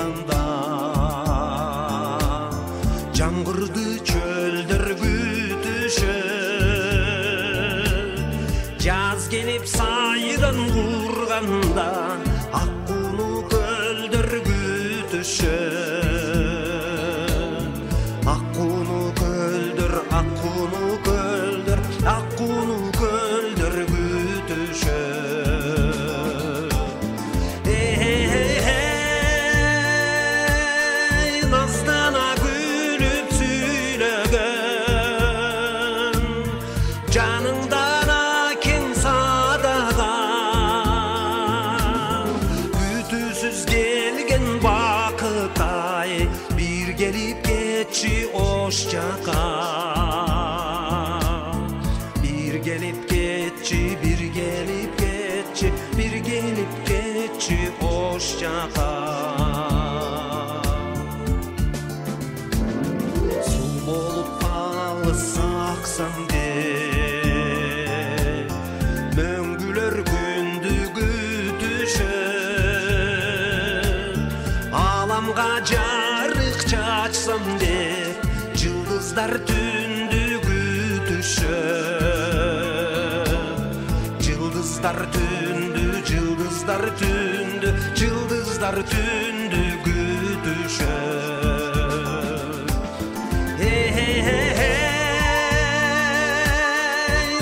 yağganda Жаңғырды çölдөр күтүшөт Жаз келип сайран курганда ак кууну көлдөр күтүшөт Ак кууну көлдөр, ак кууну көлдөр, ак кууну көлдөр күтүшөт Наздана күлүп сүйлөгөн Жаныңдан кең садаган Күтүүсүз келген бакытай Бир келип кетчи ош жака Бир келип кетчи, бир келип кетчи, бир келип кетчи ош жака Суу болуп алсаксам деп мөңгүлөр күндү күтүшөт Аламга жарык чачсам деп жылдыздар түндү күтүшөт Жылдыздар түндү, жылдыздар түндү, жылдыздар түндү күтүшөт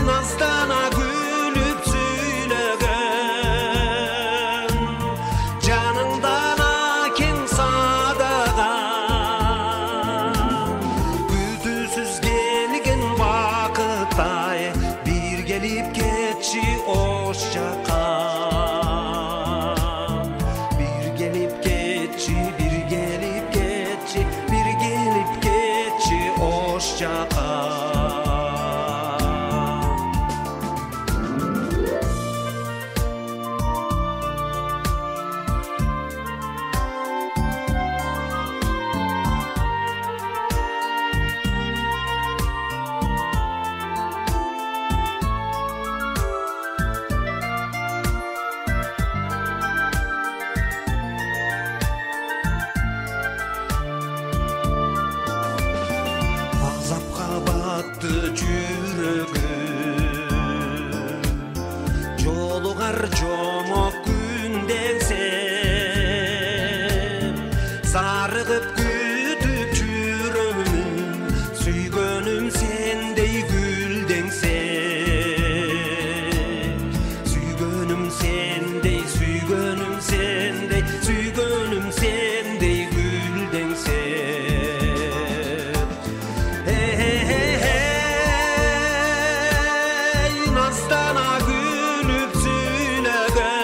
Наздана күлүп сүйлөгөн Жаныңдан кең садаган Күтүүсүз келген бакытай Бир келип кетчи ош жака Бир келип кетчи, бир келип кетчи, бир келип кетчи ош жака Азапка батты жүрөгүм Жолугар жомок күн деңсем Зарыгып күтүп жүрөмүн Сүйгөнүм сендей гүлдеңсем Сүйгөнүм сендей, сүйгөнүм сендей, сүйгөнүм сендей гүлдеңсем Наздана күлүп сүйлөгөн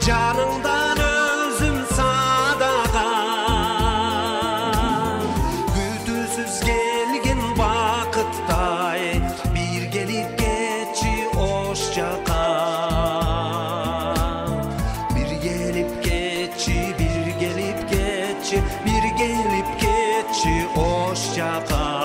Жаныңдан өзүм садаган Күтүүсүз келген бакыттай Бир келип кетчи ош жака Бир келип кетчи, бир келип кетчи, бир келип кетчи ош жака